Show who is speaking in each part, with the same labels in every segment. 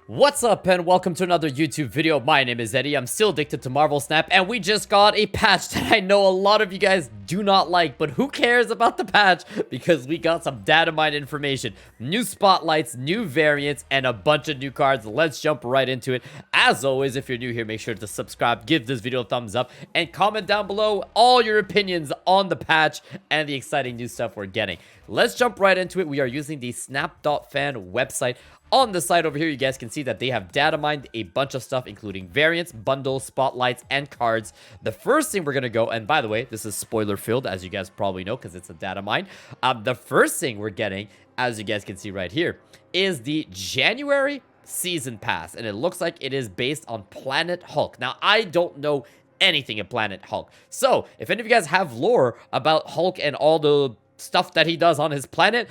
Speaker 1: What's up and welcome to another YouTube video. My name is Eddie. I'm still addicted to Marvel Snap and we just got a patch that I know a lot of you guys do not like, but who cares about the patch because we got some Datamined information, new spotlights, new variants, and a bunch of new cards. Let's jump right into it. As always, if you're new here, make sure to subscribe, give this video a thumbs up, and comment down below all your opinions on the patch and the exciting new stuff we're getting. Let's jump right into it. We are using the snap.fan website. On the side over here, you guys can see that they have datamined a bunch of stuff, including variants, bundles, spotlights, and cards. The first thing we're going to go, and by the way, this is spoiler filled, as you guys probably know, because it's a data mine. The first thing we're getting, as you guys can see right here, is the January Season Pass, and it looks like it is based on Planet Hulk. Now, I don't know anything of Planet Hulk, so if any of you guys have lore about Hulk and all the stuff that he does on his planet,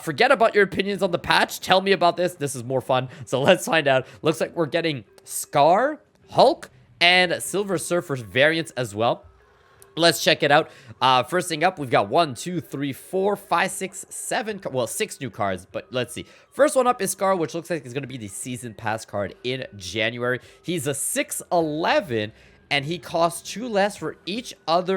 Speaker 1: forget about your opinions on the patch. Tell me about this. This is more fun. So let's find out. Looks like we're getting Scar, Hulk, and Silver Surfer variants as well. Let's check it out. First thing up, we've got 1, 2, 3, 4, 5, 6, 7, well, 6 new cards, but let's see. First one up is Scar, which looks like it's going to be the Season Pass card in January. He's a 6'11", and he costs 2 less for each of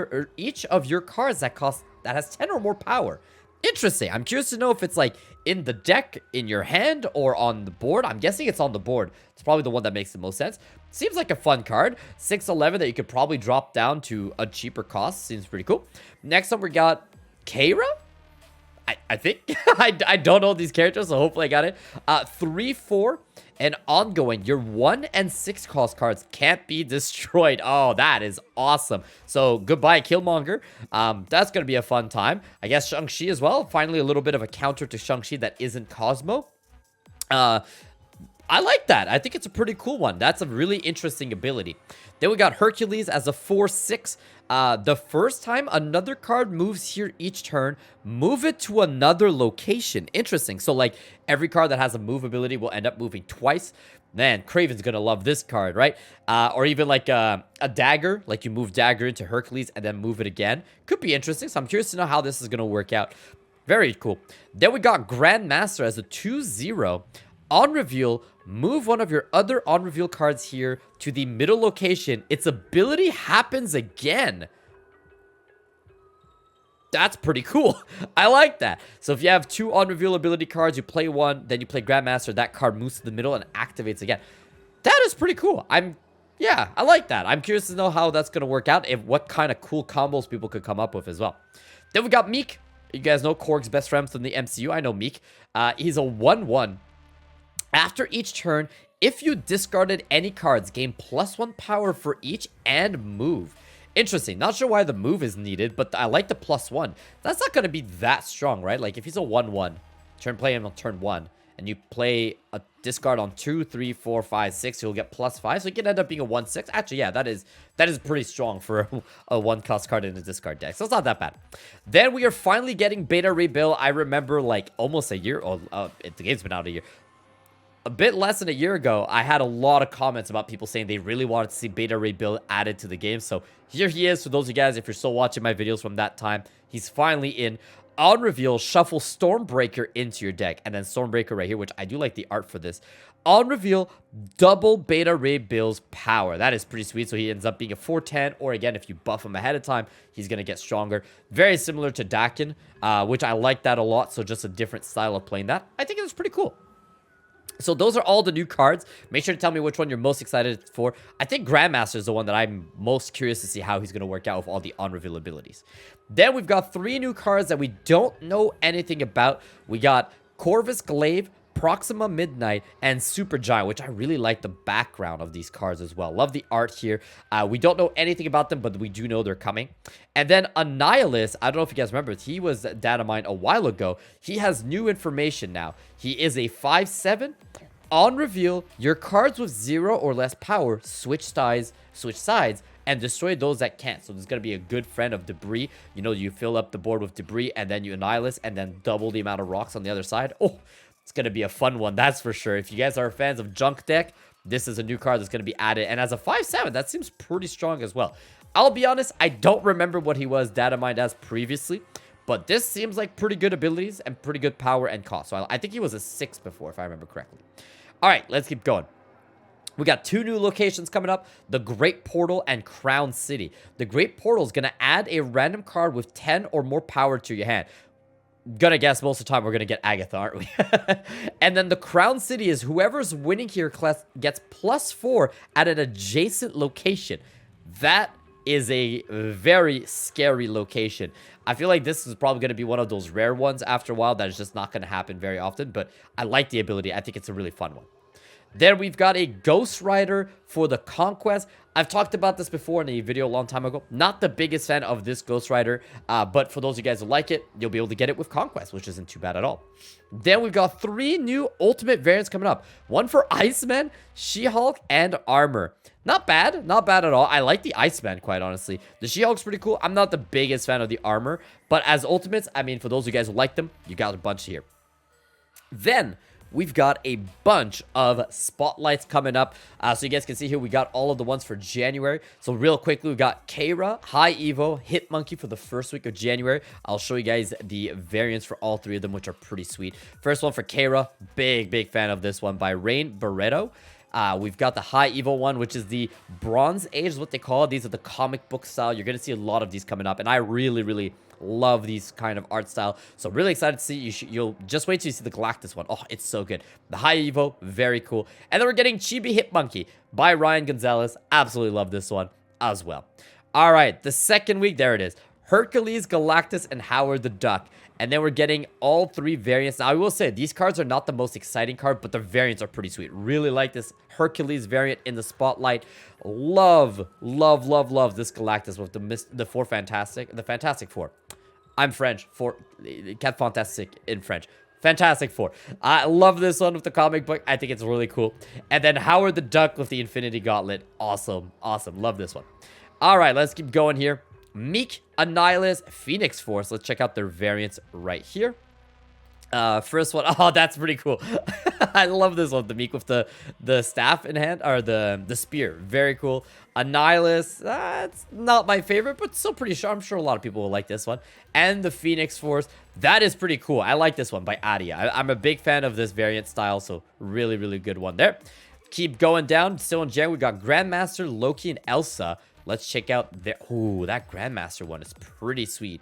Speaker 1: your cards that has 10 or more power. Interesting. I'm curious to know if it's like in the deck, in your hand, or on the board. I'm guessing it's on the board. It's probably the one that makes the most sense. Seems like a fun card. 6'11" that you could probably drop down to a cheaper cost. Seems pretty cool. Next up, we got Kara. I think. I don't know these characters, so hopefully I got it. 3, 4, and ongoing. Your 1 and 6 cost cards can't be destroyed. Oh, that is awesome. So, goodbye, Killmonger. That's going to be a fun time. I guess Shang-Chi as well. Finally, a little bit of a counter to Shang-Chi that isn't Cosmo. I like that. I think it's a pretty cool one. That's a really interesting ability. Then we got Hercules as a 4/6. The first time another card moves here each turn, move it to another location. Interesting. So, like, every card that has a move ability will end up moving twice. Man, Kraven's going to love this card, right? Or even like a dagger. Like, you move dagger into Hercules and then move it again. Could be interesting. So, I'm curious to know how this is going to work out. Very cool. Then we got Grandmaster as a 2/0. On reveal, move one of your other on reveal cards here to the middle location. Its ability happens again. That's pretty cool. I like that. So if you have 2 on reveal ability cards, you play one, then you play Grandmaster, that card moves to the middle and activates again. That is pretty cool. Yeah, I like that. I'm curious to know how that's going to work out, and what kind of cool combos people could come up with as well. Then we got Meek. You guys know Korg's best friend from the MCU. I know Meek. He's a 1/1. After each turn, if you discarded any cards, gain +1 power for each and move. Interesting. Not sure why the move is needed, but I like the +1. That's not going to be that strong, right? Like, if he's a 1/1, play him on turn 1, and you play a discard on 2, 3, 4, 5, 6, you'll get +5. So it can end up being a 1/6. Actually, yeah, that is pretty strong for a 1-cost card in a discard deck. So it's not that bad. Then we are finally getting Beta Ray Bill. I remember, like, almost a year. The game's been out a year. A bit less than a year ago, I had a lot of comments about people saying they really wanted to see Beta Ray Bill added to the game. So here he is. For those of you guys, if you're still watching my videos from that time, he's finally in. On reveal, shuffle Stormbreaker into your deck. And then Stormbreaker right here, which I do like the art for this. On reveal, double Beta Ray Bill's power. That is pretty sweet. So he ends up being a 4/10. Or again, if you buff him ahead of time, he's going to get stronger. Very similar to Dakin, which I like that a lot. So just a different style of playing that. I think it's pretty cool. So those are all the new cards. Make sure to tell me which one you're most excited for. I think Grandmaster is the one that I'm most curious to see how he's going to work out with all the on-reveal abilities. Then we've got 3 new cards that we don't know anything about. We got Corvus Glaive, Proxima Midnight, and Supergiant, which I really like the background of these cards as well. Love the art here. We don't know anything about them, but we do know they're coming. And then Annihilus, I don't know if you guys remember, he was data mined a while ago. He has new information now. He is a 5/7. On reveal, your cards with 0 or less power switch sides, and destroy those that can't. So there's going to be a good friend of debris. You know, you fill up the board with debris, and then you Annihilus, and then double the amount of rocks on the other side. Oh, it's going to be a fun one, that's for sure. If you guys are fans of Junk Deck, this is a new card that's going to be added. And as a 5/7, that seems pretty strong as well. I'll be honest, I don't remember what he was data mined as previously. But this seems like pretty good abilities and pretty good power and cost. So I think he was a 6 before, if I remember correctly. All right, let's keep going. We got 2 new locations coming up, the Great Portal and Crown City. The Great Portal is going to add a random card with 10 or more power to your hand. Gonna guess most of the time we're gonna get Agatha, aren't we? And then the Crown City is whoever's winning here gets +4 at an adjacent location. That is a very scary location. I feel like this is probably going to be one of those rare ones after a while that is just not going to happen very often, but I like the ability. I think it's a really fun one. Then we've got a Ghost Rider for the Conquest. I've talked about this before in a video a long time ago. Not the biggest fan of this Ghost Rider, but for those of you guys who like it, you'll be able to get it with Conquest, which isn't too bad at all. Then we've got 3 new Ultimate variants coming up. One for Iceman, She-Hulk, and Armor. Not bad. Not bad at all. I like the Iceman, quite honestly. The She-Hulk's pretty cool. I'm not the biggest fan of the Armor, but as Ultimates, I mean, for those of you guys who like them, you got a bunch here. Then we've got a bunch of spotlights coming up. So you guys can see here, we got all of the ones for January. So real quickly, we got Keira, High Evo, Hitmonkey for the first week of January. I'll show you guys the variants for all 3 of them, which are pretty sweet. First one for Keira, big fan of this one by Rain Barreto. We've got the High Evo one, which is the Bronze Age, is what they call it. These are the comic book style. You're going to see a lot of these coming up, and I really love these kind of art style. So really excited to see. You'll just wait till you see the Galactus one. Oh, it's so good. The High Evo, very cool. And then we're getting Chibi Hitmonkey by Ryan Gonzalez. Absolutely love this one as well. All right, the second week, there it is. Hercules, Galactus, and Howard the Duck. And then we're getting all 3 variants. Now, I will say, these cards are not the most exciting card, but the variants are pretty sweet. Really like this Hercules variant in the spotlight. Love this Galactus with the Fantastic Four. I'm French. Quatre Fantastique in French. Fantastic Four. I love this one with the comic book. I think it's really cool. And then Howard the Duck with the Infinity Gauntlet. Awesome. Love this one. All right, let's keep going here. Meek, Annihilus, Phoenix Force. Let's check out their variants right here. First one. Oh, that's pretty cool. I love this one. The Meek with the staff in hand, or the spear. Very cool. Annihilus. It's not my favorite, but still pretty sure. I'm sure a lot of people will like this one. And the Phoenix Force. That is pretty cool. I like this one by Adia. I'm a big fan of this variant style, so really good one there. Keep going down. Still in January, we got Grandmaster, Loki, and Elsa. Let's check out their... Ooh, that Grandmaster one is pretty sweet.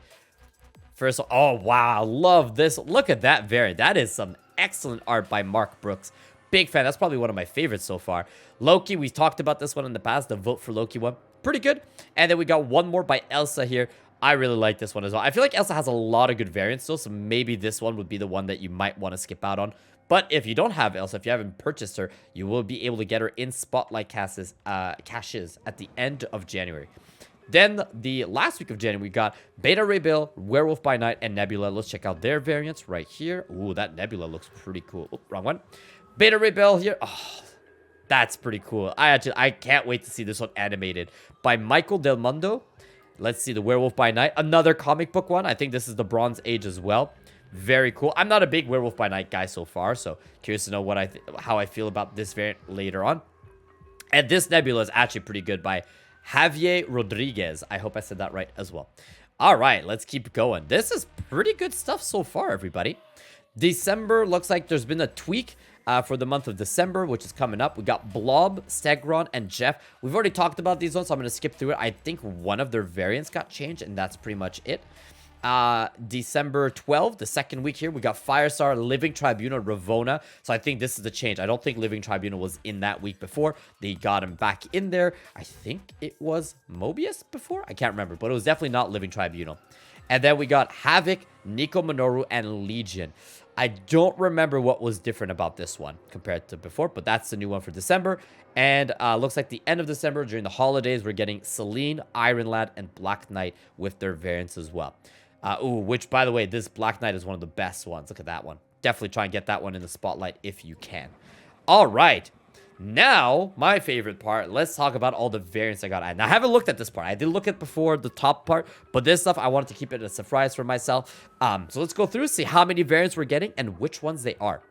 Speaker 1: First, oh, wow. Love this. Look at that variant. That is some excellent art by Mark Brooks. Big fan. That's probably one of my favorites so far. Loki, we've talked about this one in the past. The Vote for Loki one. Pretty good. And then we got one more by Elsa here. I really like this one as well. I feel like Elsa has a lot of good variants still, so maybe this one would be the one that you might want to skip out on. But if you don't have Elsa, if you haven't purchased her, you will be able to get her in Spotlight caches at the end of January. Then the last week of January, we got Beta Ray Bill, Werewolf by Night, and Nebula. Let's check out their variants right here. Ooh, that Nebula looks pretty cool. Oh, wrong one. Beta Ray Bill here. Oh, that's pretty cool. I can't wait to see this one animated by Michael Del Mundo. Let's see the Werewolf by Night. Another comic book one. I think this is the Bronze Age as well. Very cool. I'm not a big Werewolf by Night guy so far, so curious to know how I feel about this variant later on. And this Nebula is actually pretty good by Javier Rodriguez. I hope I said that right as well. All right, let's keep going. This is pretty good stuff so far, everybody. December looks like there's been a tweak for the month of December, which is coming up. We got Blob, Stegron, and Jeff. We've already talked about these ones, so I'm going to skip through it. I think one of their variants got changed, and that's pretty much it. December 12th, the second week here, we got Firestar, Living Tribunal, Ravona. So I think this is the change. I don't think Living Tribunal was in that week before. They got him back in there. I think it was Mobius before. I can't remember, but it was definitely not Living Tribunal. And then we got Havoc, Nico Minoru, and Legion. I don't remember what was different about this one compared to before, but that's the new one for December. And looks like the end of December, during the holidays, we're getting Celine, Iron Lad, and Black Knight with their variants as well. Which, by the way, this Black Knight is one of the best ones. Look at that one. Definitely try and get that one in the spotlight if you can. All right. Now, my favorite part. Let's talk about all the variants I got. And I haven't looked at this part. I did look at before the top part, but this stuff, I wanted to keep it a surprise for myself. So let's go through, see how many variants we're getting and which ones they are.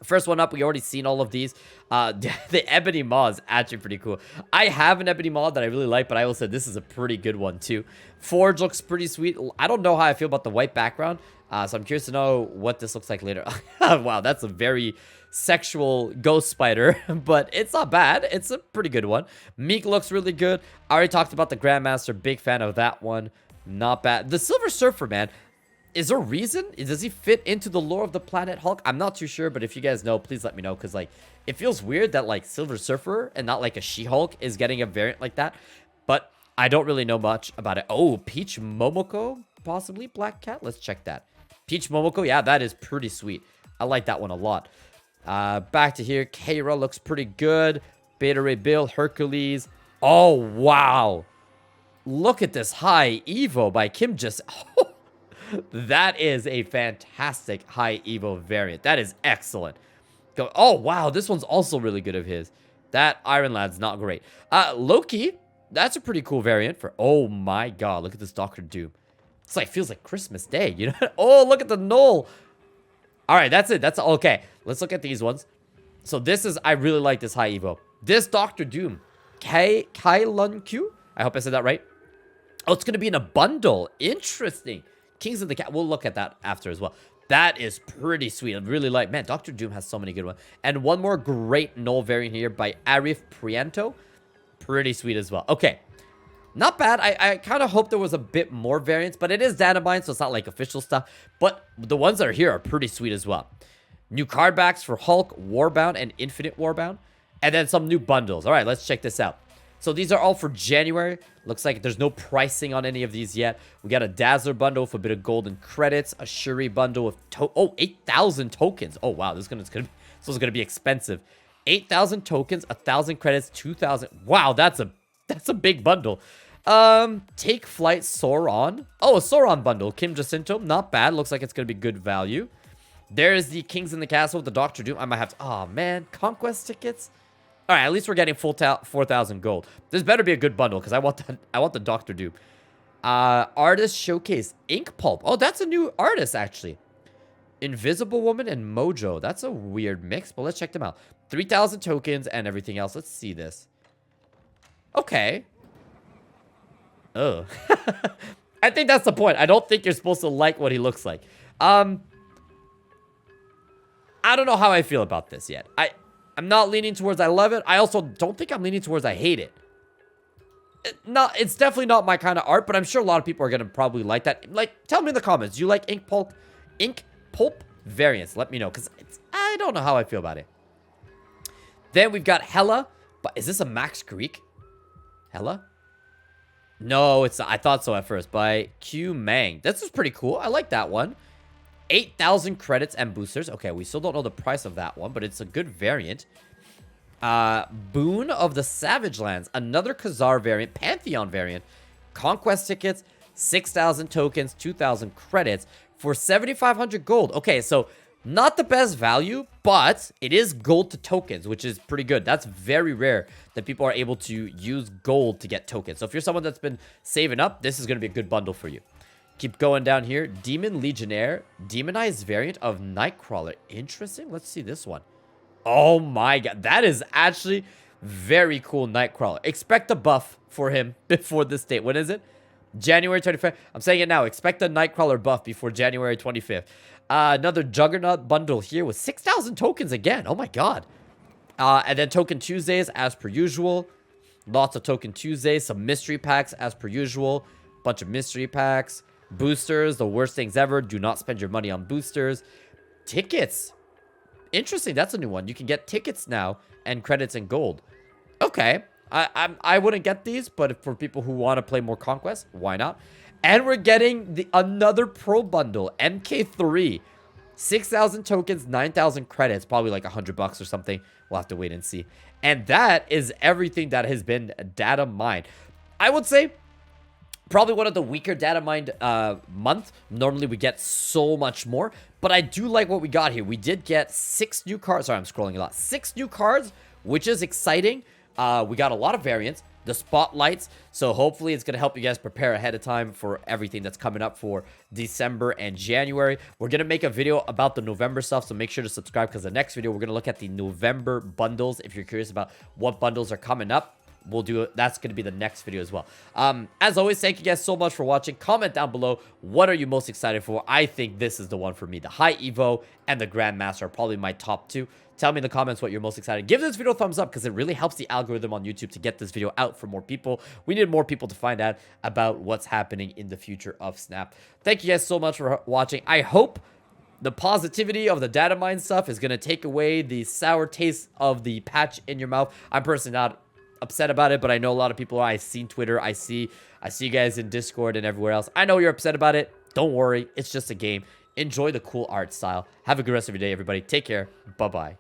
Speaker 1: First one up, we already seen all of these. The Ebony Maw is actually pretty cool. I have an Ebony Maw that I really like, but I will say this is a pretty good one too. Forge looks pretty sweet. I don't know how I feel about the white background, so I'm curious to know what this looks like later. Wow, that's a very sexual ghost spider, but it's not bad. It's a pretty good one. Meek looks really good. I already talked about the Grandmaster. Big fan of that one. Not bad. The Silver Surfer, man. Is there a reason? Does he fit into the lore of the Planet Hulk? I'm not too sure, but if you guys know, please let me know. Because, like, it feels weird that, like, Silver Surfer and not, like, a She-Hulk is getting a variant like that. But I don't really know much about it. Oh, Peach Momoko? Possibly Black Cat? Let's check that. Peach Momoko? Yeah, that is pretty sweet. I like that one a lot. Back to here. Keira looks pretty good. Beta Ray Bill, Hercules. Oh, wow. Look at this high Evo by Kim just... That is a fantastic high Evo variant. That is excellent. Oh, wow. This one's also really good of his. That Iron Lad's not great. Loki. That's a pretty cool variant for... Oh, my God. Look at this Doctor Doom. It's like, feels like Christmas Day, you know? Oh, look at the Knoll. All right, that's it. That's okay. Let's look at these ones. So this is... I really like this high Evo. This Doctor Doom. Kai Lun Q? I hope I said that right. Oh, it's going to be in a bundle. Interesting. Kings of the Cat. We'll look at that after as well. That is pretty sweet. I really like... Man, Doctor Doom has so many good ones. And one more great Null variant here by Arif Prianto. Pretty sweet as well. Okay. Not bad. I kind of hope there was a bit more variants, but it is Datamined, so it's not like official stuff. But the ones that are here are pretty sweet as well. New card backs for Hulk, Warbound, and Infinite Warbound. And then some new bundles. All right, let's check this out. So these are all for January. Looks like there's no pricing on any of these yet. We got a Dazzler bundle with a bit of golden credits. A Shuri bundle with 8,000 tokens. Oh, wow. This is gonna be expensive. 8,000 tokens, 1,000 credits, 2,000. Wow, that's a big bundle. Take Flight Sauron. Oh, a Sauron bundle. Kim Jacinto. Not bad. Looks like it's gonna be good value. There's the Kings in the Castle with the Doctor Doom. I might have to... Oh, man. Conquest tickets? All right, at least we're getting full 4,000 gold. This better be a good bundle because I want the Doctor Doom. Artist Showcase Ink Pulp. Oh, that's a new artist actually. Invisible Woman and Mojo. That's a weird mix, but let's check them out. 3,000 tokens and everything else. Let's see this. Okay. Oh. I think that's the point. I don't think you're supposed to like what he looks like. I don't know how I feel about this yet. I'm not leaning towards I love it. I also don't think I'm leaning towards I hate it. It's definitely not my kind of art, but I'm sure a lot of people are going to probably like that. Like, tell me in the comments. Do you like Ink Pulp variants? Let me know, because I don't know how I feel about it. Then we've got Hela. But is this a Max Greek? Hela? No, it's I thought so at first. By Q Mang. This is pretty cool. I like that one. 8,000 credits and boosters. Okay, we still don't know the price of that one, but it's a good variant. Boon of the Savage Lands. Another Khazar variant. Pantheon variant. Conquest tickets. 6,000 tokens. 2,000 credits for 7,500 gold. Okay, so not the best value, but it is gold to tokens, which is pretty good. That's very rare that people are able to use gold to get tokens. So if you're someone that's been saving up, this is going to be a good bundle for you. Keep going down here. Demon Legionnaire. Demonized variant of Nightcrawler. Interesting. Let's see this one. Oh my god. That is actually very cool Nightcrawler. Expect a buff for him before this date. When is it? January 25th. I'm saying it now. Expect a Nightcrawler buff before January 25th. Another Juggernaut bundle here with 6,000 tokens again. Oh my god. And then Token Tuesdays as per usual. Lots of Token Tuesdays. Some mystery packs as per usual. Bunch of mystery packs. Boosters, the worst things ever. Do not spend your money on boosters. Tickets. Interesting. That's a new one. You can get tickets now and credits and gold. Okay. I wouldn't get these, but for people who want to play more Conquest, why not? And we're getting another Pro Bundle. MK3. 6,000 tokens, 9,000 credits. Probably like $100 or something. We'll have to wait and see. And that is everything that has been data mined. I would say probably one of the weaker data mined month. Normally we get so much more, but I do like what we got here. We did get 6 new cards. Sorry, I'm scrolling a lot. 6 new cards, which is exciting. We got a lot of variants, the spotlights, so hopefully it's going to help you guys prepare ahead of time for everything that's coming up for December and January. We're going to make a video about the November stuff, so make sure to subscribe, because the next video we're going to look at the November bundles. If you're curious about what bundles are coming up, we'll do it. That's going to be the next video as well. As always, thank you guys so much for watching. Comment down below, what are you most excited for? I think this is the one for me. The High Evo and the Grandmaster are probably my top 2. Tell me in the comments what you're most excited. Give this video a thumbs up because it really helps the algorithm on YouTube to get this video out for more people. We need more people to find out about what's happening in the future of Snap. Thank you guys so much for watching. I hope the positivity of the Datamined stuff is going to take away the sour taste of the patch in your mouth. I'm personally not upset about it, but I know a lot of people are. I see Twitter. I see you guys in Discord and everywhere else. I know you're upset about it. Don't worry. It's just a game. Enjoy the cool art style. Have a good rest of your day, everybody. Take care. Bye-bye.